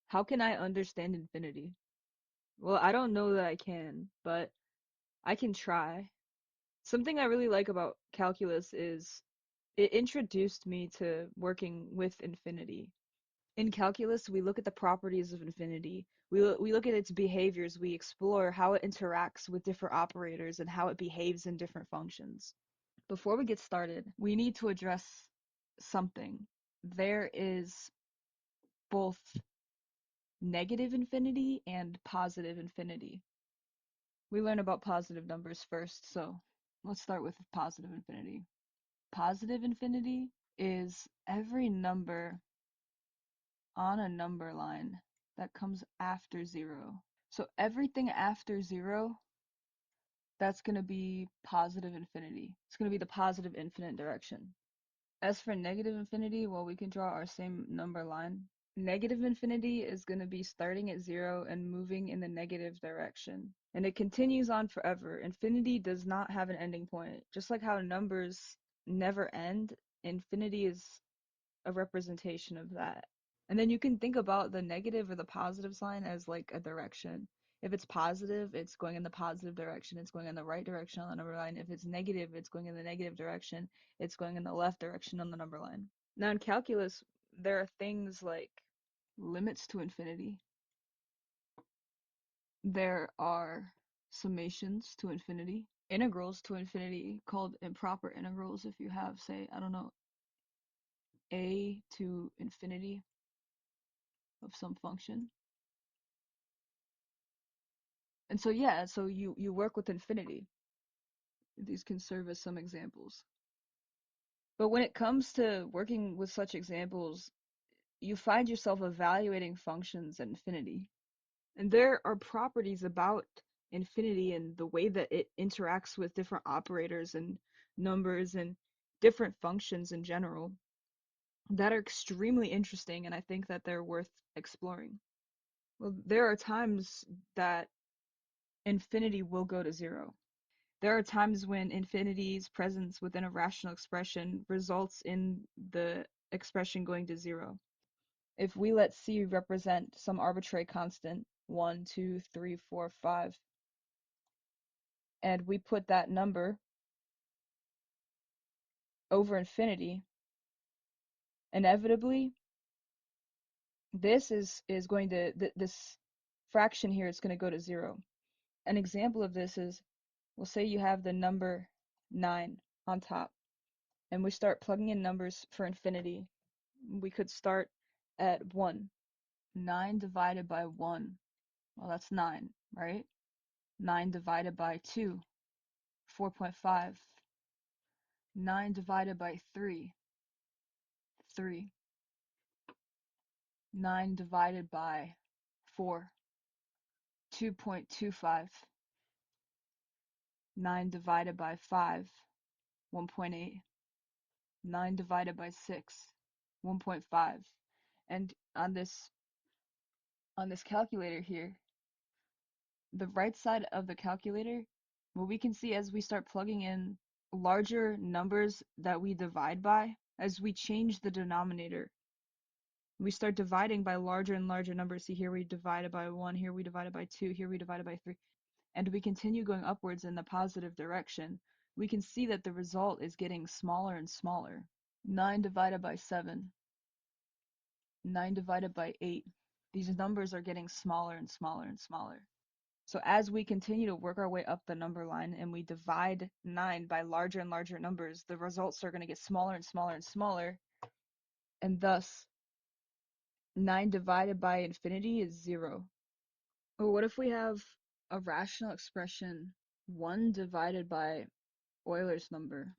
How can I understand infinity? Well, I don't know that I can, but I can try. Something I really like about calculus is it introduced me to working with infinity. In calculus, we look at the properties of infinity. We look at its behaviors. We explore how it interacts with different operators and how it behaves in different functions. Before we get started, we need to address something. There is both negative infinity and positive infinity. We learn about positive numbers first, so let's start with positive infinity. Positive infinity is every number on a number line that comes after zero. So everything after zero, that's going to be positive infinity. It's going to be the positive infinite direction. As for negative infinity, well, we can draw our same number line. Negative infinity is going to be starting at zero and moving in the negative direction. And it continues on forever. Infinity does not have an ending point. Just like how numbers never end, infinity is a representation of that. And then you can think about the negative or the positive sign as like a direction. If it's positive, it's going in the positive direction. It's going in the right direction on the number line. If it's negative, it's going in the negative direction. It's going in the left direction on the number line. Now in calculus, there are things like limits to infinity. There are summations to infinity. Integrals to infinity called improper integrals if you have, say, I don't know, a to infinity of some function. And so yeah, so you work with infinity. These can serve as some examples. But when it comes to working with such examples, you find yourself evaluating functions at infinity. And there are properties about infinity and the way that it interacts with different operators and numbers and different functions in general that are extremely interesting, and I think that they're worth exploring. Well, there are times that infinity will go to zero. There are times when infinity's presence within a rational expression results in the expression going to zero. If we let C represent some arbitrary constant, 1, 2, 3, 4, 5, and we put that number over infinity, inevitably, this is going to, this fraction here is going to go to zero. An example of this is, we'll say you have the number 9 on top, and we start plugging in numbers for infinity. We could start at 1. 9 divided by 1, well, that's 9, right? 9 divided by 2, 4.5. 9 divided by 3, 3. 9 divided by 4, 2.25. 9 divided by 5, 1.8. 9 divided by 6, 1.5. And on this calculator here, the right side of the calculator, what we can see as we start plugging in larger numbers that we divide by, as we change the denominator, we start dividing by larger and larger numbers. See, here we divided by 1, here we divided by 2, here we divided by 3, and we continue going upwards in the positive direction. We can see that the result is getting smaller and smaller. 9 divided by 7, 9 divided by 8. These numbers are getting smaller and smaller and smaller. So as we continue to work our way up the number line and we divide 9 by larger and larger numbers, the results are going to get smaller and smaller and smaller, and thus 9 divided by infinity is 0. Or what if we have a rational expression 1 divided by Euler's number?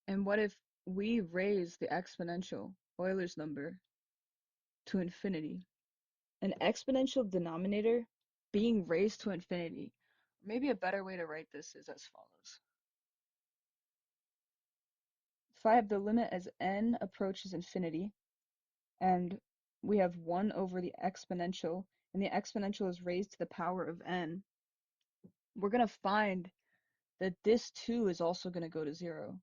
And what if we raise the exponential Euler's number to infinity? An exponential denominator being raised to infinity. Maybe a better way to write this is as follows. If I have the limit as n approaches infinity, and we have 1 over the exponential, and the exponential is raised to the power of n, we're going to find that this too is also going to go to 0.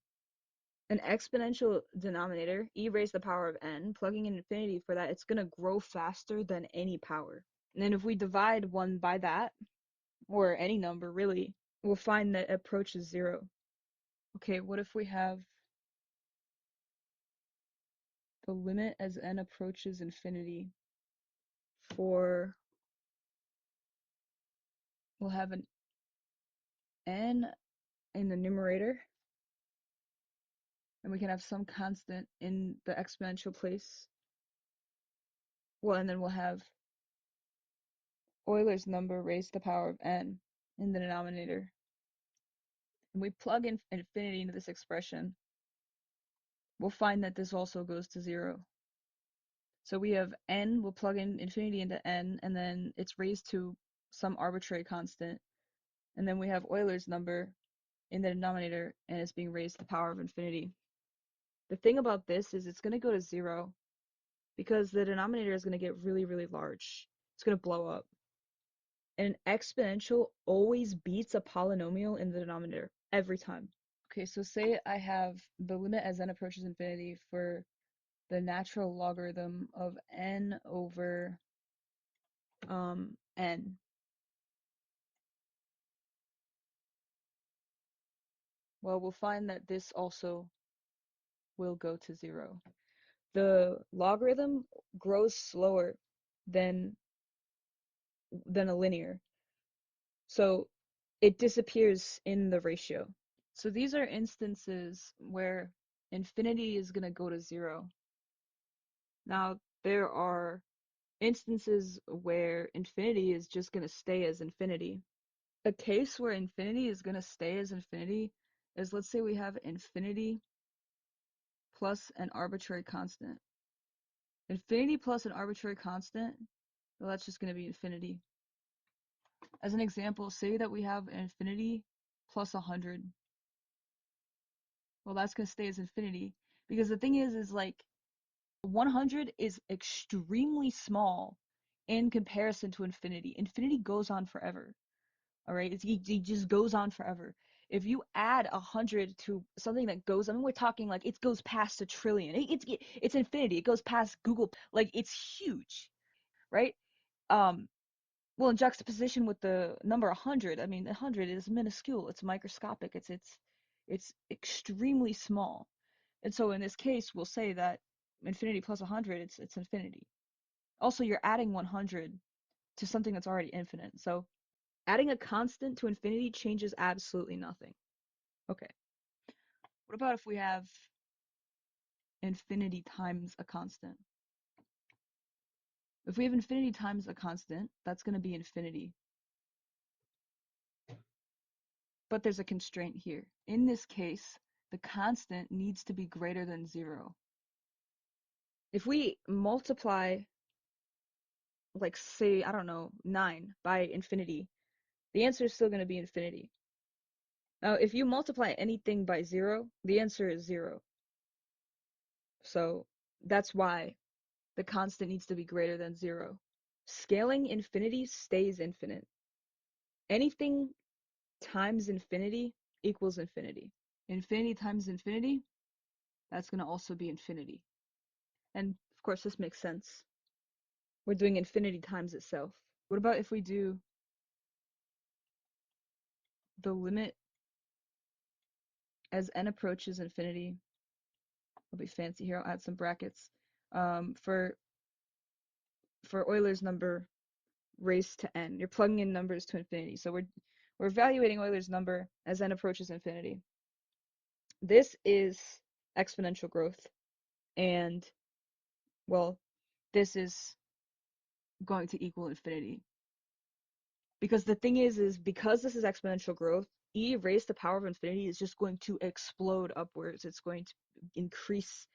An exponential denominator, e raised to the power of n, plugging in infinity for that, it's going to grow faster than any power. And then if we divide 1 by that, or any number really, we'll find that it approaches 0. Okay, what if we have the limit as n approaches infinity for, we'll have an n in the numerator, and we can have some constant in the exponential place. Well, and then we'll have Euler's number raised to the power of n in the denominator. And we plug in infinity into this expression, we'll find that this also goes to 0. So we have n, we'll plug in infinity into n, and then it's raised to some arbitrary constant. And then we have Euler's number in the denominator, and it's being raised to the power of infinity. The thing about this is it's going to go to 0 because the denominator is going to get really, really large. It's going to blow up. And an exponential always beats a polynomial in the denominator every time. Okay, so say I have the limit as n approaches infinity for the natural logarithm of n over n. Well, we'll find that this also will go to 0. The logarithm grows slower than a linear, so it disappears in the ratio. So these are instances where infinity is going to go to 0. Now, there are instances where infinity is just going to stay as infinity. A case where infinity is going to stay as infinity is, let's say we have infinity plus an arbitrary constant. Infinity plus an arbitrary constant, well, that's just going to be infinity. As an example, say that we have infinity plus 100. Well, that's going to stay as infinity because the thing is like 100 is extremely small in comparison to infinity. Infinity goes on forever. All right, it just goes on forever. If you add 100 to something that goes, I mean, we're talking like it goes past a trillion. It's infinity. It goes past Google. Like it's huge, right? Um, well, in juxtaposition with the number 100, I mean, 100 is minuscule. It's microscopic. It's extremely small. And so in this case, we'll say that infinity plus 100, it's infinity. Also, you're adding 100 to something that's already infinite. So adding a constant to infinity changes absolutely nothing. Okay. What about if we have infinity times a constant? If we have infinity times a constant, that's going to be infinity. But there's a constraint here. In this case, the constant needs to be greater than 0. If we multiply, like, say, I don't know, 9 by infinity, the answer is still going to be infinity. Now, if you multiply anything by 0, the answer is 0. So that's why the constant needs to be greater than 0. Scaling infinity stays infinite. Anything times infinity equals infinity. Infinity times infinity, that's going to also be infinity. And of course, this makes sense. We're doing infinity times itself. What about if we do the limit as n approaches infinity? I'll be fancy here. I'll add some brackets. For Euler's number raised to n. You're plugging in numbers to infinity. So we're evaluating Euler's number as n approaches infinity. This is exponential growth, and well, this is going to equal infinity. Because the thing is because this is exponential growth, e raised to the power of infinity is just going to explode upwards. It's going to increase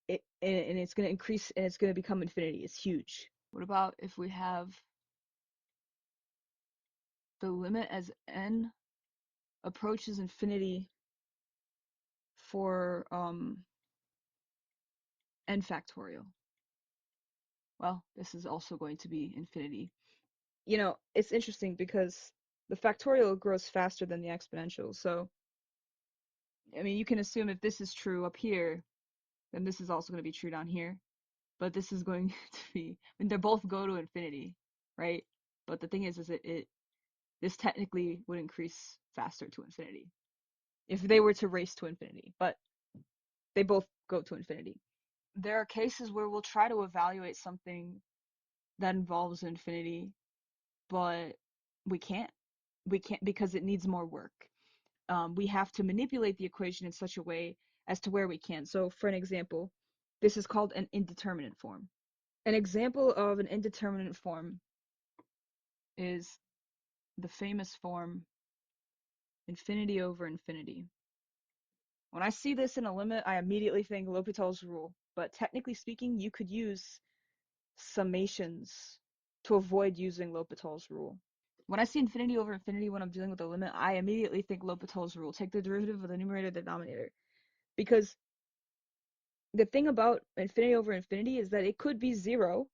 it, and it's going to increase, and it's going to become infinity. It's huge. What about if we have the limit as n approaches infinity for n factorial? Well, this is also going to be infinity. You know, it's interesting because the factorial grows faster than the exponential. So I mean, you can assume if this is true up here, then this is also going to be true down here. But this is going to be, I mean, they both go to infinity, right? But the thing is this technically would increase faster to infinity if they were to race to infinity, but they both go to infinity. There are cases where we'll try to evaluate something that involves infinity, but we can't. We can't because it needs more work. We have to manipulate the equation in such a way as to where we can. So, for an example, this is called an indeterminate form. An example of an indeterminate form is the famous form infinity over infinity. When I see this in a limit, I immediately think L'Hopital's rule. But technically speaking, you could use summations to avoid using L'Hopital's rule. When I see infinity over infinity when I'm dealing with a limit, I immediately think L'Hopital's rule. Take the derivative of the numerator and the denominator. Because the thing about infinity over infinity is that it could be 0,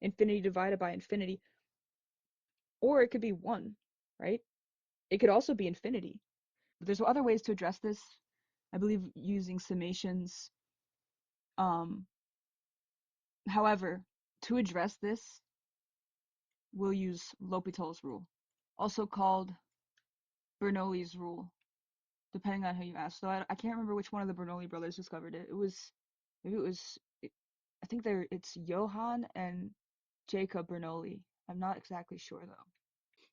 infinity divided by infinity, or it could be 1, right? It could also be infinity. But there's other ways to address this. I believe using summations. Um, However, to address this, we'll use L'Hopital's rule, also called Bernoulli's rule, depending on who you ask. So I can't remember which one of the Bernoulli brothers discovered it. Maybe it was, I think it's Johann and Jacob Bernoulli. I'm not exactly sure though.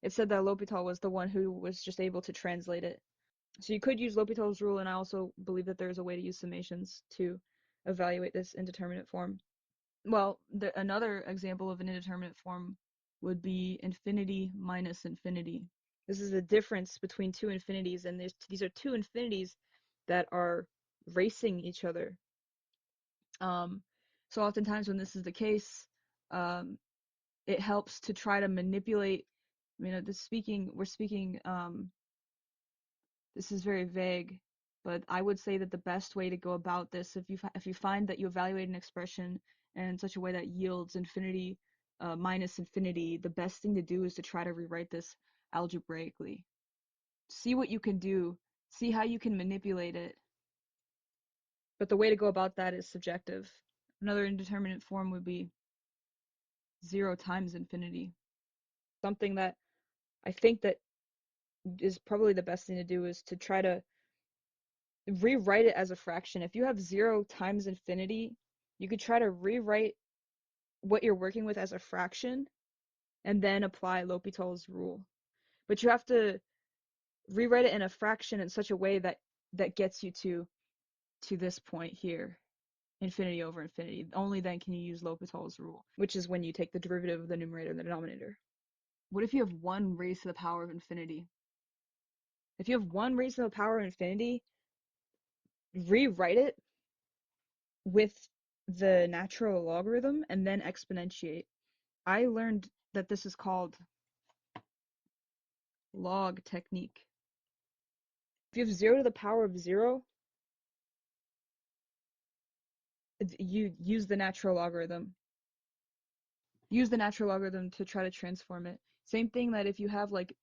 It said that L'Hopital was the one who was just able to translate it. So you could use L'Hopital's rule, and I also believe that there's a way to use summations to evaluate this indeterminate form. Well, another example of an indeterminate form would be infinity minus infinity. This is the difference between two infinities, and these are two infinities that are racing each other. Um, so oftentimes when this is the case, um, it helps to try to manipulate. I mean, we're speaking. This is very vague, but I would say that the best way to go about this, if you find that you evaluate an expression in such a way that yields infinity minus infinity, the best thing to do is to try to rewrite this algebraically. See what you can do, see how you can manipulate it. But the way to go about that is subjective. Another indeterminate form would be 0 times infinity. Something that I think that is probably the best thing to do is to try to rewrite it as a fraction. If you have 0 times infinity, you could try to rewrite what you're working with as a fraction and then apply L'Hopital's rule. But you have to rewrite it in a fraction in such a way that gets you to this point here, infinity over infinity. Only then can you use L'Hopital's rule, which is when you take the derivative of the numerator and the denominator. What if you have 1 raised to the power of infinity? If you have 1 raised to the power of infinity, rewrite it with the natural logarithm and then exponentiate. I learned that this is called log technique. If you have 0 to the power of 0, you use the natural logarithm. Use the natural logarithm to try to transform it. Same thing that if you have like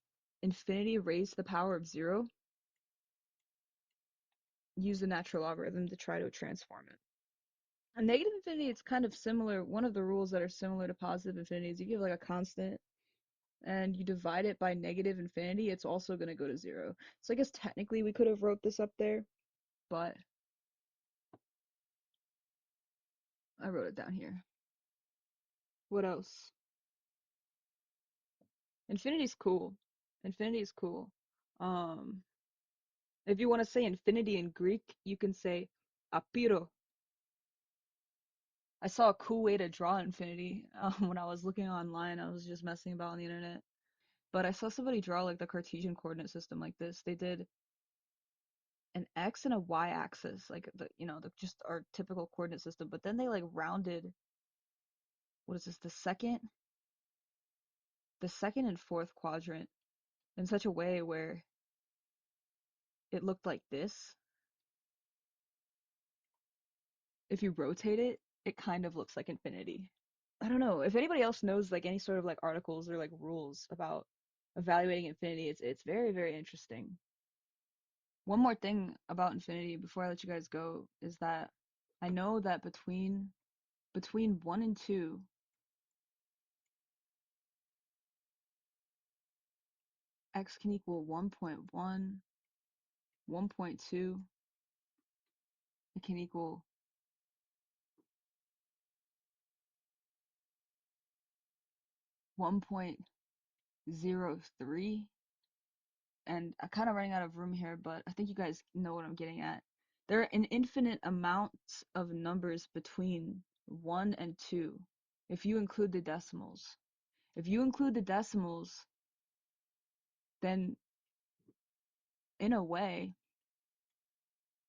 infinity raised to the power of 0, use the natural logarithm to try to transform it. A negative infinity, it's kind of similar. One of the rules that are similar to positive infinity is you give like a constant and you divide it by negative infinity, it's also going to go to 0. So I guess technically we could have wrote this up there, but I wrote it down here. What else? Infinity's cool. Infinity is cool. Um, if you want to say infinity in Greek, you can say apiro. I saw a cool way to draw infinity when I was looking online. I was just messing about on the internet. But I saw somebody draw like the Cartesian coordinate system like this. They did an x and a y axis, like the just our typical coordinate system. But then they like rounded, what is this, the second and fourth quadrant in such a way where it looked like this. If you rotate it, it kind of looks like infinity. I don't know if anybody else knows like any sort of like articles or like rules about evaluating infinity. It's very, very interesting. One more thing about infinity before I let you guys go is that I know that between 1 and 2, x can equal 1.1, 1.2, it can equal 1.03, and I'm kind of running out of room here, but I think you guys know what I'm getting at. There are an infinite amount of numbers between 1 and 2 if you include the decimals. If you include the decimals, then in a way,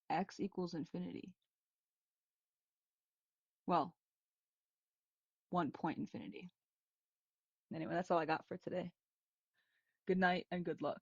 x equals infinity. Well, 1 point infinity. Anyway, that's all I got for today. Good night and good luck.